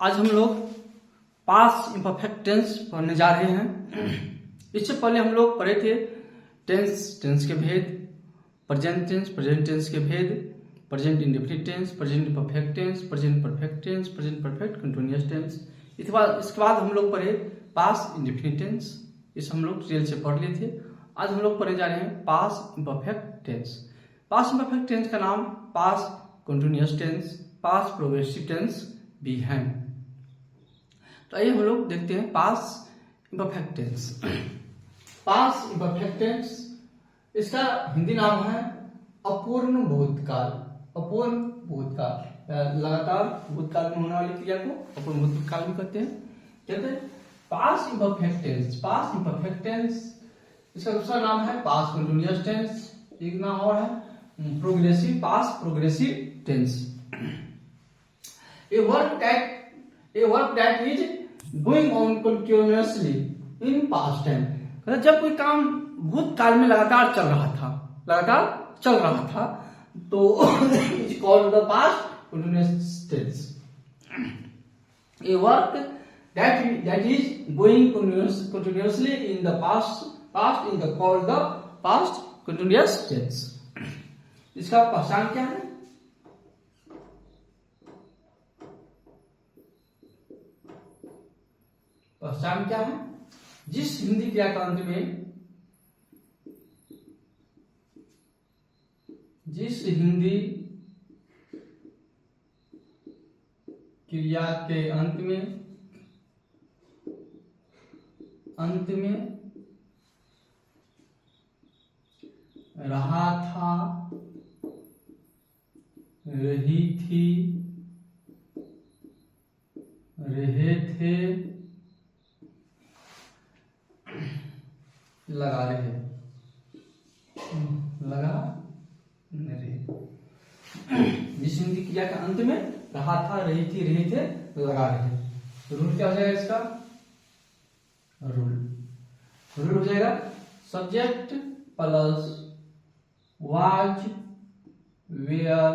आज हम लोग पास्ट इम्परफेक्ट टेंस पढ़ने जा रहे हैं। इससे पहले हम लोग पढ़े थे टेंस के भेद, प्रेजेंट टेंस के भेद, present indefinite tense, present imperfect tense, present perfect tense, present perfect continuous tense. इसके बाद हम लोग पढ़े पास्ट इंडेफिनिट टेंस। इस हम लोग डिटेल से पढ़ लिए थे। आज हम लोग पढ़ने जा रहे हैं past imperfect tense. Past imperfect tense का नाम past continuous tense, past progressive tense भी है। तो आइए हम लोग देखते हैं past imperfect tense. Past imperfect tense, इसका हिंदी नाम है अपूर्ण भूतकाल। अपूर्ण भूतकाल, लगातार भूतकाल में होने वाली क्रिया को अपूर्ण भूतकाल भी कहते हैं। Past imperfect tense, past imperfect tense, इसका दूसरा नाम है पास्ट कंटिन्यूअस टेंस, एक नाम और है progressive, past progressive tense. A work that is going on continuously in past tense, मतलब जब कोई काम भूतकाल में लगातार चल रहा था तो it's called the past continuous tense. A work that is going continuously in the past in the called the past continuous tense. इसका पहचान क्या है? पहचान क्या है? जिस हिंदी क्रिया के अंत में, जिस हिंदी क्रिया के अंत में रहा था, रही थी, रहे थे, लगा रहे, जिस हिंदी क्रिया के अंत में रहा था, रही थी, रहे थे, लगा रहे। रूल क्या हो जाएगा इसका? रूल हो जाएगा subject plus was, were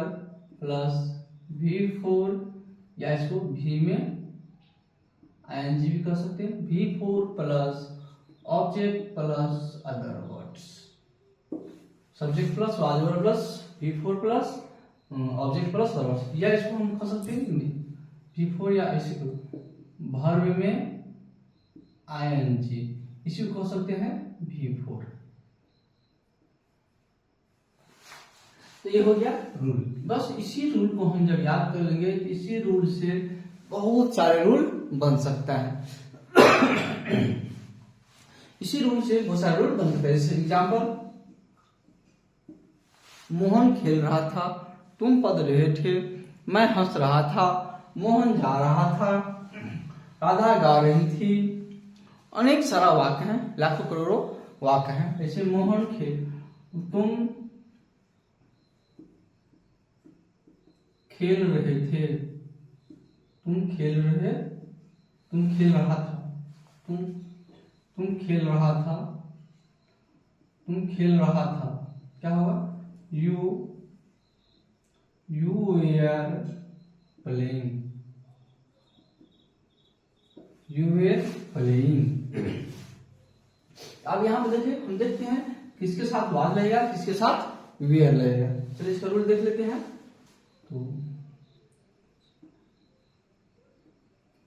plus V4, या इसको भी में ING भी कर सकते हैं, V4 plus object plus other words. Subject plus was word plus V4 plus object plus other words, या इसको हम कर सकते हैं V4, या इसी को वर्ब में ING, इसी को कह सकते हैं V4। तो ये हो गया रूल। बस इसी रूल को हम जब याद कर लेंगे तो इसी रूल से बहुत सारे रूल बन सकता है। इसी रूल से बहुत सारे रूल बन सकते हैं। जैसे एग्जाम्पल, मोहन खेल रहा था, तुम पढ़ रहे थे, मैं हंस रहा था, मोहन जा रहा था, राधा गा रही थी। अनेक सारा वाक्य हैं, लाखों करोड़ों वाक्य हैं। जैसे मोहन तुम खेल रहे थे, तुम खेल रहा था, तुम खेल रहा था, क्या होगा? यू वेर प्लेइंग, अब यहां पर देखिए, हम देखते हैं किसके साथ वाज लगेगा, किसके साथ वेयर लगेगा। चलिए इसका रूल देख लेते हैं। तो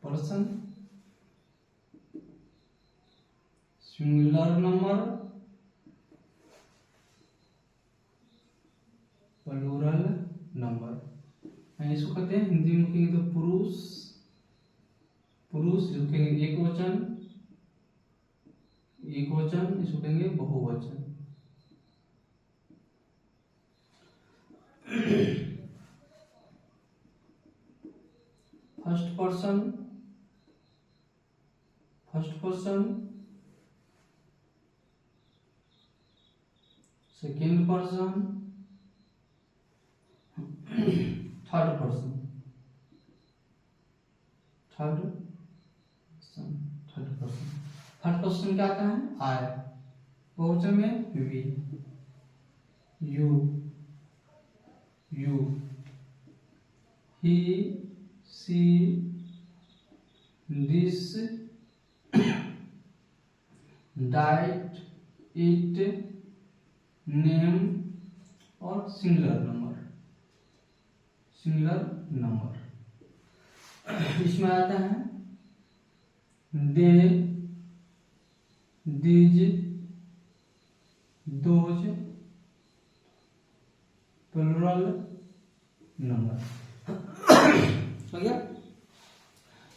person, singular number, plural number, इसको कहते हैं हिंदी में कहेंगे तो पुरुष जो कहेंगे एक वचन, इसको कहेंगे बहुवचन। First person, second person, third person, third person क्या आता है? आई, बहुवचन में we, you, he, she, this diet it name और सिंगुलर नंबर। इसमें आता है they, these, those, plural number. हो गया।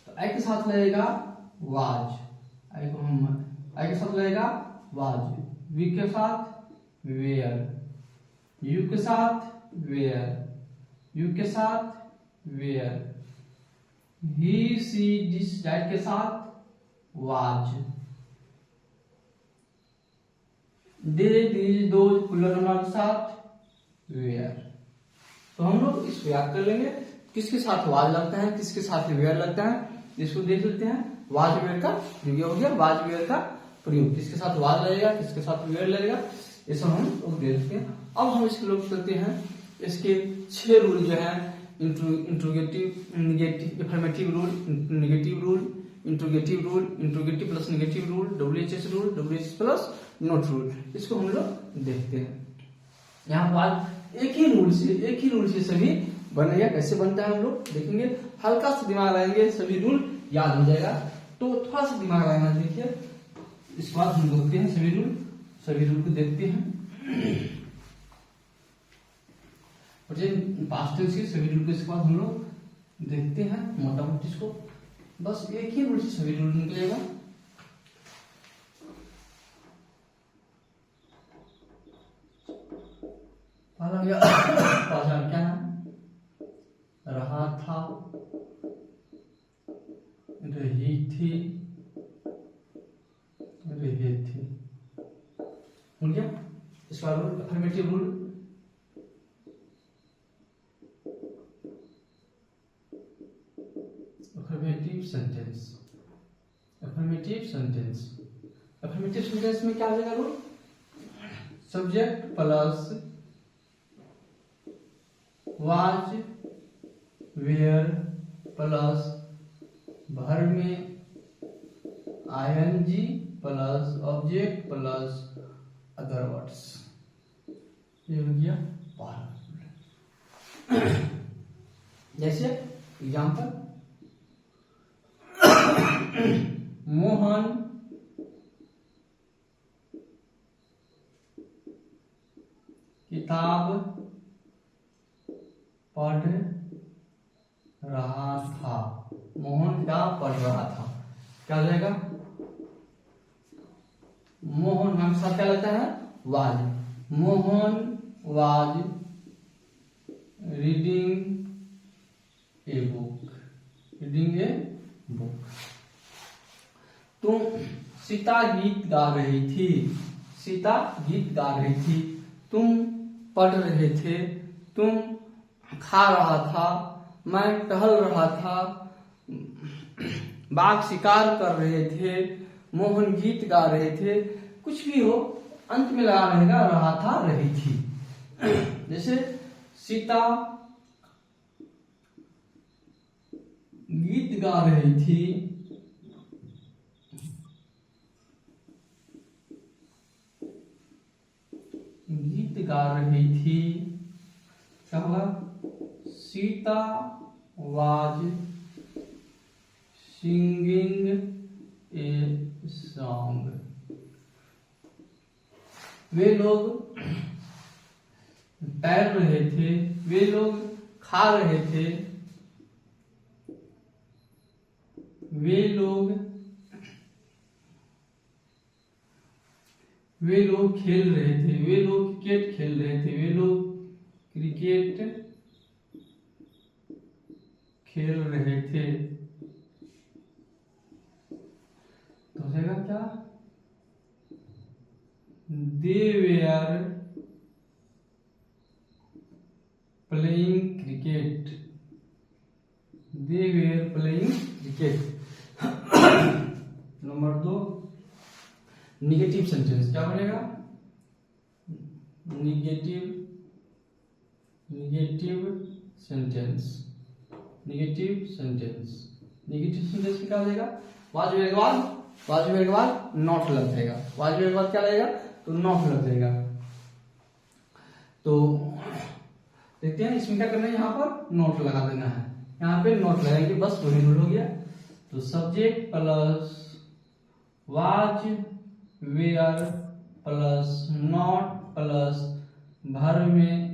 तो आई के साथ लगेगा वाज, आई के साथ लगेगा वाज, वी के साथ वेयर, यू के साथ वेयर, यू के साथ were, he she this diet के साथ was, they these those plural number के साथ वेयर। तो हम लोग इस याद कर लेंगे किसके साथ वाज लगता है, किसके साथ वेयर लगता है। इसको देख लेते हैं वाज वेयर का प्रयोग हो गया। वाज वेयर का प्रयोग किसके साथ वाज लगेगा, किसके साथ वेयर लगेगा, ये सब हम लोग देखते हैं। अब हम इसके लोग करते हैं इसके 6 रूल जो है interrogative, negative, affirmative rule, negative rule, interrogative rule, interrogative plus negative rule, WHS rule, WHS plus note rule, इसको हम लोग देखते हैं। यहाँ पर एक ही रूल से सभी बनेगा। कैसे बनता है हम लोग देखेंगे। हल्का सा दिमाग लगाएंगे सभी रूल याद हो जाएगा। तो थोड़ा सा दिमाग लगाना देखिए। इस बात हम देखते हैं सभी रूल को देखते हैं। पास्ट टेंस के सभी रूल को इसके बाद हम लोग देखते हैं मोटा मोटी इसको। बस एक ही रूल से सभी रूल निकलेगा। क्या नाम रहा था, रही थी, रहे थे, हो गया। इसका rule affirmative rule, affirmative sentence, affirmative sentence में क्या आ जाएगा rule, subject plus was were plus verb में ING plus object plus other words, ये हो गया पहला। जैसे एग्जाम्पल, मोहन किताब पढ़ रहा था, मोहन किताब पढ़ रहा था, क्या हो जाएगा, मोहन हम साथ क्या लगता है was, Mohan was reading a book, reading a book. तुम सीता गीत गा रही थी, सीता गीत गा रही थी, तुम पढ़ रहे थे, तुम खा रहा था, मैं टहल रहा था, बाघ शिकार कर रहे थे, मोहन गीत गा रहे थे, कुछ भी हो अंत में लगा रहेगा रहा था रही थी। जैसे सीता गीत गा रही थी, गीत गा रही थी, क्या होगा, Sita was singing a song. वे लोग तैर रहे थे, वे लोग खा रहे थे, वे लोग खेल रहे थे, वे लोग क्रिकेट खेल रहे थे, वे लोग क्रिकेट खेल रहे थे। तो हो जाएगा क्या, they were playing cricket, they were playing cricket. Number 2 negative sentence, क्या बनेगा, negative sentence, negative sentence. Negative sentence में क्या हो जाएगा, वाज वेयर के बाद नॉट लग जाएगा, वाज वेयर के बाद क्या लगेगा, तो नॉट लग जाएगा। तो देखते हैं इसमें क्या करना है, यहाँ पर नोट लगा देना है, यहाँ पे नोट लगाएंगे, बस वही रूल हो गया। तो subject plus was were plus not plus verb में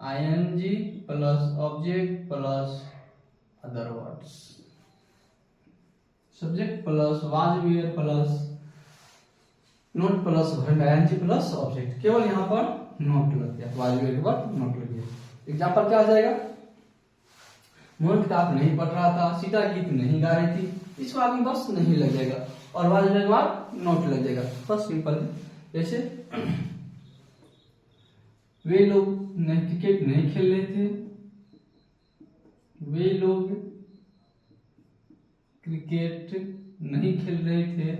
ING plus object plus other words. Subject plus was were plus not plus verb ING plus object, केवल यहाँ पर नोट लग गया, वाज वेयर के बाद नोट लग गया। एग्जाम्पल क्या आ जाएगा, मोहन किताब नहीं पढ़ रहा था, सीता गीत नहीं गा रही थी, इस बात में बस नहीं लग जाएगा और वाज वेयर के बाद नोट लग जाएगा, बस सिंपल है। जैसे वे लोग क्रिकेट नहीं खेल रहे थे, वे लोग क्रिकेट नहीं खेल रहे थे,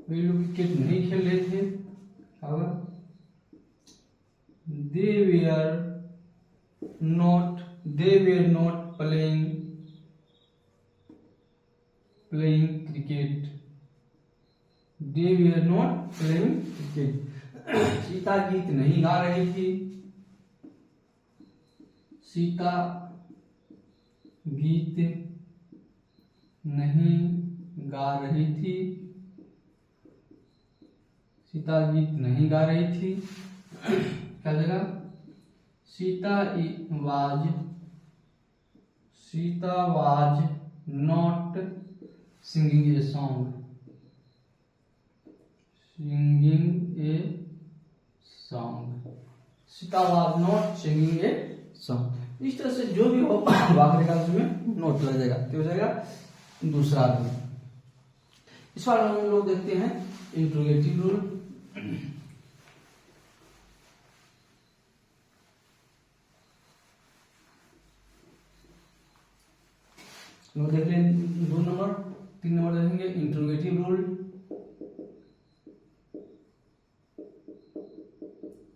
वे लोग क्रिकेट नहीं खेल रहे थे, they were not playing cricket, they were not playing cricket। Sita गीत नहीं गा रही थी, सीता गीत नहीं गा रही थी, सीता गीत नहीं गा रही थी, क्या जगह Sita was not singing a song, Sita was not singing a song. इस तरह से जो भी हो वाक्य का उसमें नोट लग जाएगा, क्या हो जाएगा, दूसरा रूल। इस बार हम लोग देखते हैं इंट्रोगेटिव रूल। लोग देख लें 2 नंबर 3 नंबर देखेंगे इंट्रोगेटिव रूल।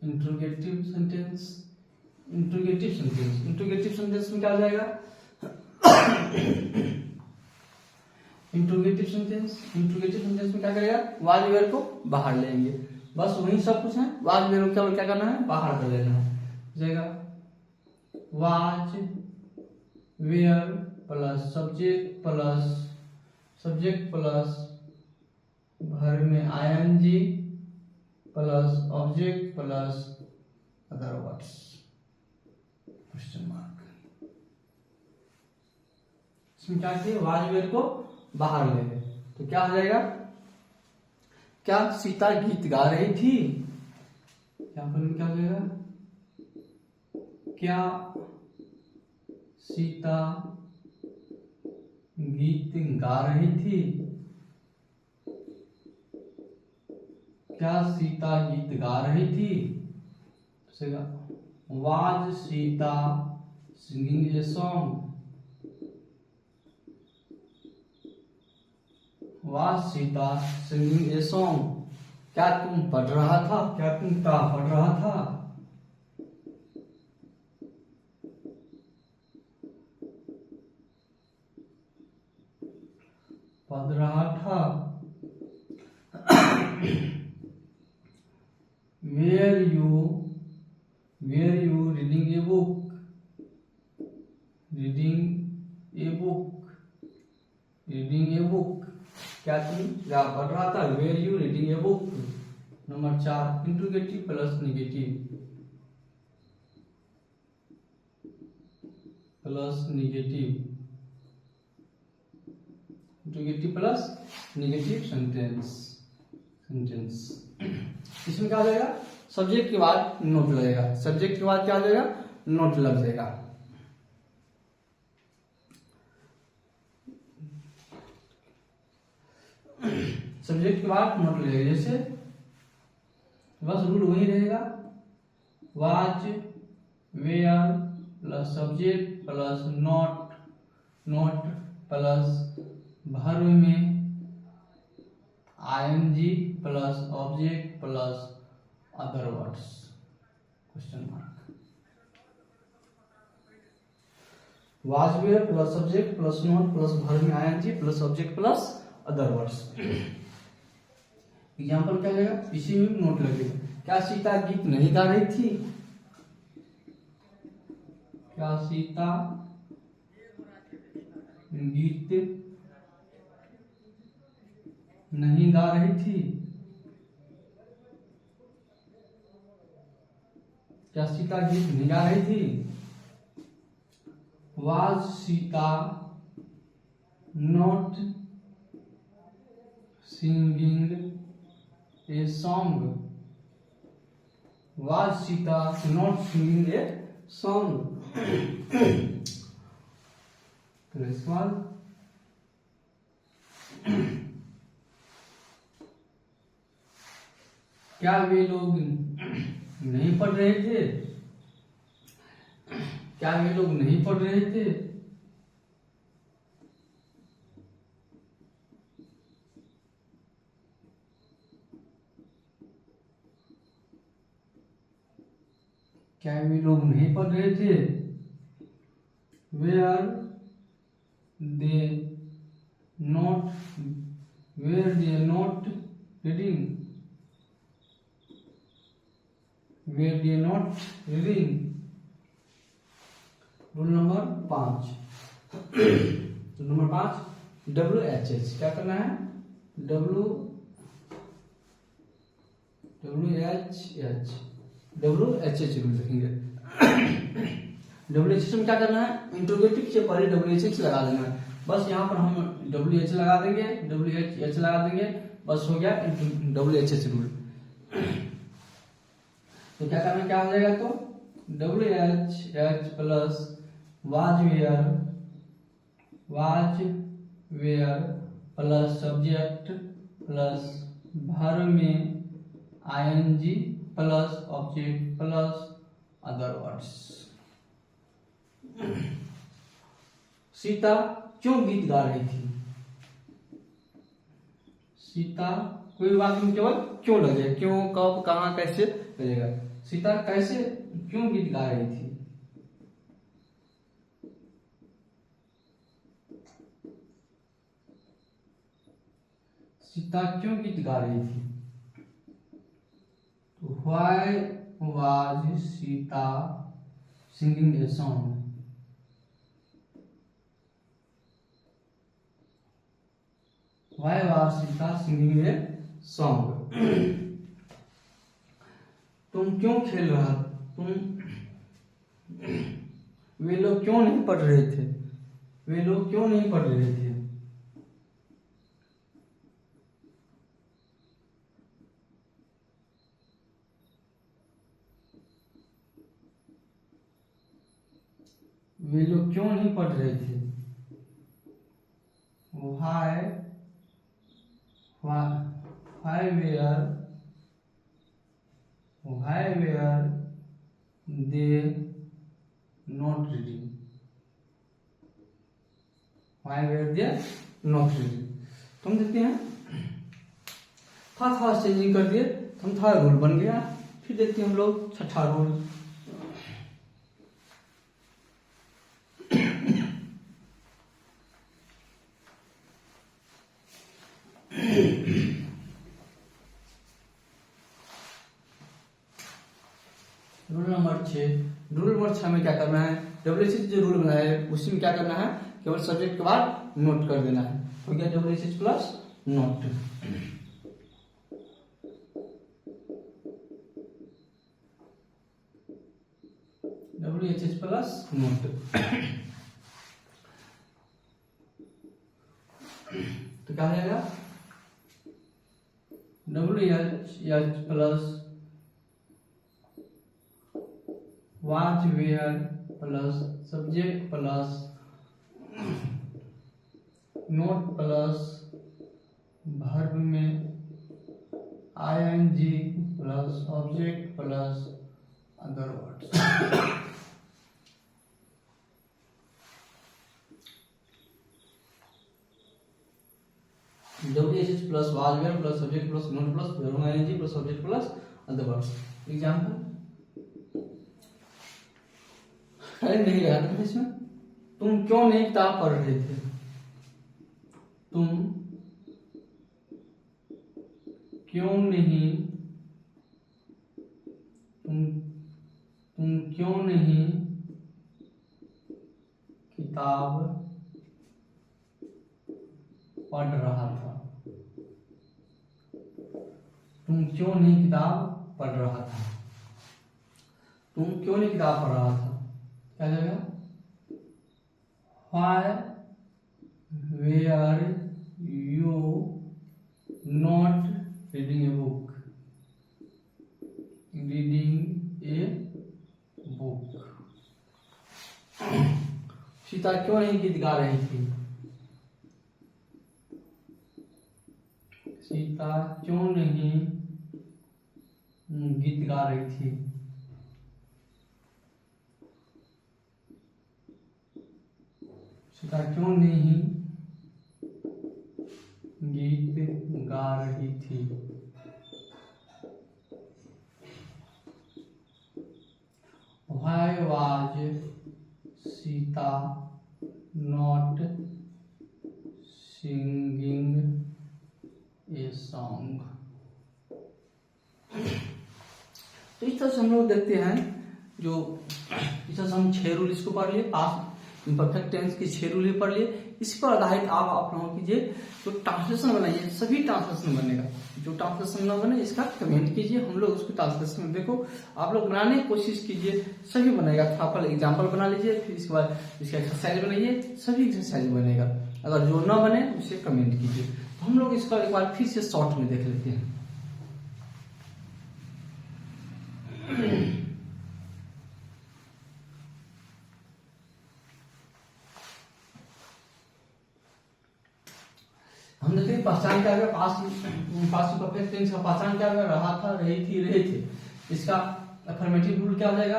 इंट्रोगेटिव सेंटेंस में क्या आ जाएगा, इंट्रोगेटिव सेंटेंस में क्या करेगा, वाज वेयर को बाहर लेंगे, बस वही सब कुछ है, वाज वेयर को क्या करना है, बाहर कर देना है। जाएगा was were plus subject plus verb में ING plus object plus other words question mark. इसमें क्या किए, वाज वेयर को बाहर ले गए, तो क्या हो जाएगा, क्या सीता गीत गा रही थी, यहाँ पर क्या हो जाएगा, क्या सीता गीत गा रही थी, क्या सीता गीत गा रही थी, was Sita singing a song, was Sita singing a song, क्या तुम पढ़ रहा था, क्या तुम किताब पढ़ रहा था, पढ़ रहा था। Were you reading a book, क्या तुम क्या पढ़ रहा था, were you reading a book. Number 4 interrogative plus negative sentence. इसमें क्या हो जाएगा, सब्जेक्ट के बाद नोट लगेगा, सब्जेक्ट के बाद क्या हो जाएगा, नोट लग जाएगा। सब्जेक्ट के बाद नोट लगेगा, जैसे बस रूल वही रहेगा, was were plus subject plus not plus verb में ing plus object plus other words question mark. Was were plus subject plus not plus verb में ing plus object plus other words. Example क्या लगेगा, इसी में note लगेगा। क्या सीता गीत नहीं गा रही थी? क्या सीता गीत नहीं गा रही थी? क्या सीता गीत नहीं गा रही थी? Was Sita not singing a song? Was Sita not singing a song? तो इसके बाद क्या वे लोग नहीं पढ़ रहे थे? क्या वे लोग नहीं पढ़ रहे थे? क्या वे लोग नहीं पढ़ रहे थे? Were they not reading? Were they not reading? Rule number 5। Rule number 5 WHH क्या करना है? WHH रूल लिखेंगे। WHH में क्या करना है? इंट्रोगेटिव से पहले WHH लगा देना है। बस यहाँ पर हम WH लगा देंगे, WH लगा देंगे, बस हो गया WHH रूल। तो क्या करना, क्या हो जाएगा? तो WHH plus was where plus subject plus verb में ing plus object plus other words. Sita क्यों गीत गा रही थी? सीता कोई बात में केवल क्यों लगे, क्यों कब कहाँ कैसे लगेगा। सीता कैसे क्यों गीत गा रही थी? सीता क्यों गीत गा रही थी? तो why was Sita singing a song? Why was Sita singing a song? तुम क्यों खेल रहा? वे लोग क्यों नहीं पढ़ रहे थे? वे लोग क्यों नहीं पढ़ रहे थे? वे लोग क्यों नहीं पढ़ रहे थे? why were they not reading? why were they not reading? तुम देखते हैं था चेंजिंग कर दिए, हम था रूल बन गया। फिर देखते हैं हम लोग छठा rule. Rule number 6। Rule number 6 में क्या करना है? WHH जो रूल बनाया है उसी में क्या करना है? केवल सब्जेक्ट के बाद नोट कर देना है। हो गया WHH plus not. WHH plus not. तो क्या रहेगा? WHH plus was where plus subject plus not plus verb में ing plus object plus other words. WHH plus was were plus subject plus not plus verb ing plus subject plus other words. Example नहीं लगा था इसमें, तुम क्यों नहीं किताब पढ़ रहे थे? तुम क्यों नहीं तुम क्यों नहीं किताब पढ़ रहा था? तुम क्यों नहीं किताब पढ़ रहा था? तुम क्यों नहीं किताब पढ़ रहा था? क्या जाएगा? Why were you not reading a book? Sita क्यों नहीं गीत गा रही थी? सीता क्यों नहीं गीत गा रही थी? सीता क्यों नहीं गीत गा रही थी? Why was Sita not singing a song? तो इस तरह से हम लोग देखते हैं जो इस तरह से हम 6 रूल इसको पढ़ लिए, पास्ट इम्परफेक्ट टेंस की 6 रूल पढ़ लिए। इस पर आधारित आप अपना कीजिए, जो ट्रांसलेशन बनाइए, सभी ट्रांसलेशन बनेगा। जो ट्रांसलेशन न बने इसका कमेंट कीजिए, हम लोग उसको ट्रांसलेशन में देखो आप लोग बनाने की कोशिश कीजिए, सभी बनेगा। था पहले एग्जाम्पल बना लीजिए, फिर इसके बाद इसका एक्सरसाइज बनाइए, सभी एक्सरसाइज बनेगा। अगर जो न बने उसे कमेंट कीजिए। तो हम लोग इसका एक बार फिर से शॉर्ट में देख लेते हैं। हम देखते हैं पहचान क्या है, पास्ट परफेक्ट टेंस का पहचान क्या है? रहा था, रही थी, रहे थे। इसका अफर्मेटिव रूल क्या हो जाएगा?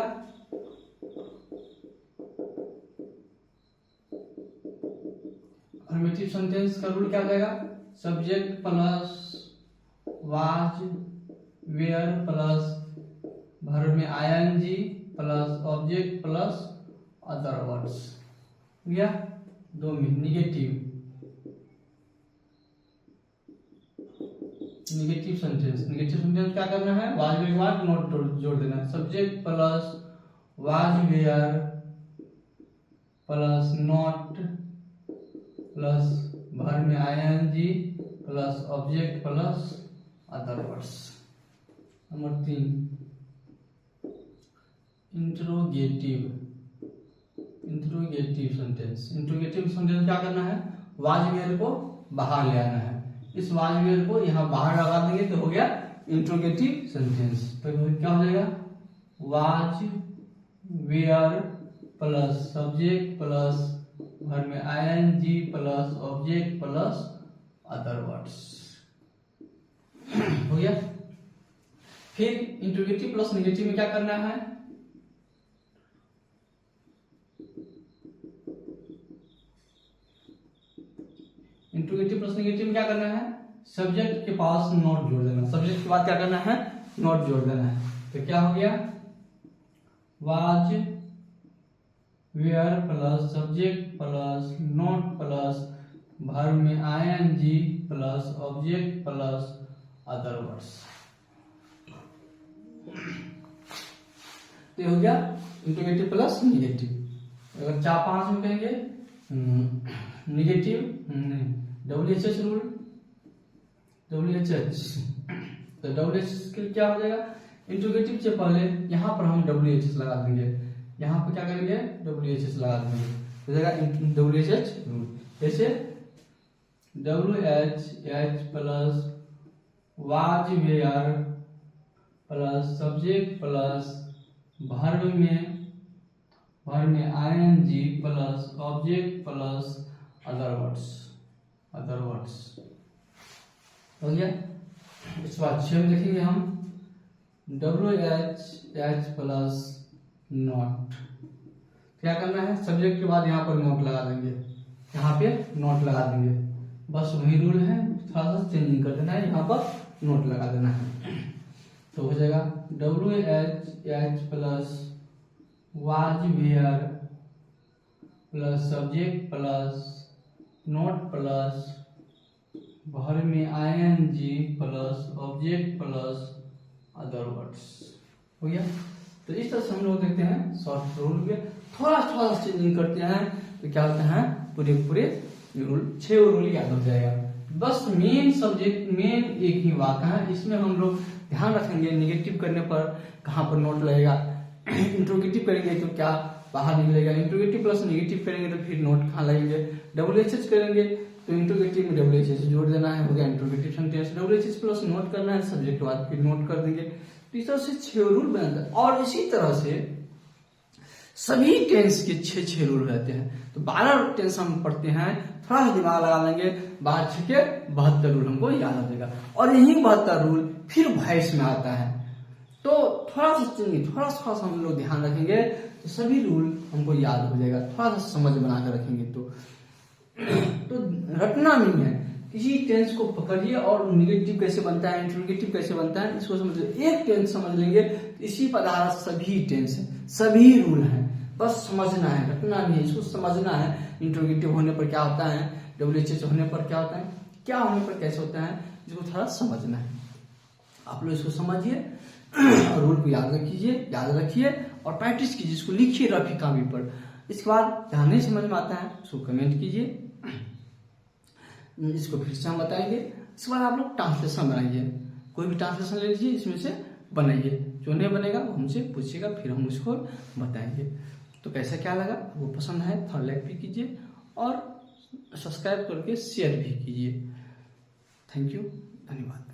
अफर्मेटिव सेंटेंस का रूल क्या हो जाएगा? Subject plus was were plus verb में ING plus object plus other words. या 2 में निगेटिव सेंटेंस क्या करना है? वाज वेयर वाज नॉट जोड़ देना है। Subject plus was were plus not plus verb में ING plus object plus other words. Number 3 interrogative sentence. Interrogative sentence क्या करना है? वाज वेयर को बाहर ले आना है। इस वाज वेयर को यहाँ बाहर लगा देंगे तो हो गया इंट्रोगेटिव सेंटेंस। तो क्या हो जाएगा? Was were plus subject plus verb में ING plus object plus other words. हो गया। फिर इंट्रोगेटिव प्लस नेगेटिव में क्या करना है? इंट्रोगेटिव प्लस नेगेटिव में क्या करना है? सब्जेक्ट के पास नॉट जोड़ देना। सब्जेक्ट के बाद क्या करना है? नॉट जोड़ देना है। तो क्या हो गया? Was were plus subject plus not plus verb में ING plus object plus other words. तो हो गया इंट्रोगेटिव प्लस नेगेटिव। अगर 4-5 में कहेंगे निगेटिव WHH रूल, WHH। तो WHH क्या हो जाएगा? इंट्रोगेटिव से पहले यहाँ पर हम WHH लगा देंगे, यहाँ पर क्या करेंगे? WHH लगा देंगे, हो जाएगा WHH रूल। जैसे WHH plus was were plus subject plus verb में ING plus object plus other words. हो गया। इसके बाद 6 में देखेंगे हम WHH प्लस नॉट। क्या करना है? सब्जेक्ट के बाद यहाँ पर नोट लगा देंगे, यहाँ पे नोट लगा देंगे। बस वही रूल है, थोड़ा सा चेंजिंग कर देना है, यहाँ पर नोट लगा देना है। तो हो जाएगा WH plus was were plus subject plus not plus verb में ING plus object plus other words. हो गया। तो इस तरह से हम लोग देखते हैं शॉर्ट रूल में थोड़ा थोड़ा चेंजिंग करते हैं तो क्या होता है, पूरे पूरे रूल 6 रूल याद हो जाएगा। बस मेन सब्जेक्ट मेन एक ही वाक्य है, इसमें हम लोग ध्यान रखेंगे निगेटिव करने पर कहाँ पर नोट लगेगा, इंट्रोगेटिव करेंगे तो क्या बाहर निकलेगा, इंट्रोगेटिव प्लस निगेटिव करेंगे तो फिर नोट कहाँ लगेंगे, WHH करेंगे तो इंट्रोगेटिव में WHH जोड़ देना है, हो गया interrogative sentence. WHH plus note करना है सब्जेक्ट बाद फिर नोट कर देंगे। तो इस तरह से 6 रूल बनता है और इसी तरह से सभी टेंस के 6 रूल रहते हैं। तो 12 टेंस हम पढ़ते हैं, थोड़ा सा दिमाग लगा लेंगे, 12 6 72 रूल हमको याद हो जाएगा। और यही 72 रूल फिर वॉइस में आता है, तो थोड़ा सा हम लोग ध्यान रखेंगे तो सभी रूल हमको याद हो जाएगा, थोड़ा सा समझ बना कर रखेंगे तो रटना नहीं है, किसी टेंस को पकड़िए और निगेटिव कैसे बनता है, इंट्रोगेटिव कैसे बनता है इसको समझ, एक टेंस समझ लेंगे इसी पर आधारित सभी टेंस है, सभी रूल हैं, बस समझना है, रटना नहीं है, इसको समझना है। इंट्रोगेटिव होने पर क्या होता है, WHH होने पर क्या होता है, क्या होने पर कैसे होता है, इसको थोड़ा समझना है। आप लोग इसको समझिए और रूल को याद रखिए और प्रैक्टिस कीजिए, इसको लिखिए रफी कॉपी पर। इसके बाद जहाँ नहीं समझ में आता है उसको कमेंट कीजिए, इसको फिर से हम बताएंगे। इसके बाद आप लोग ट्रांसलेशन बनाइए, कोई भी ट्रांसलेशन ले लीजिए, इसमें से बनाइए, जो नहीं बनेगा वो हमसे पूछिएगा, फिर हम उसको बताएंगे। तो कैसा क्या लगा, वो पसंद है थोड़ा लाइक भी कीजिए और सब्सक्राइब करके शेयर भी कीजिए। थैंक यू, धन्यवाद।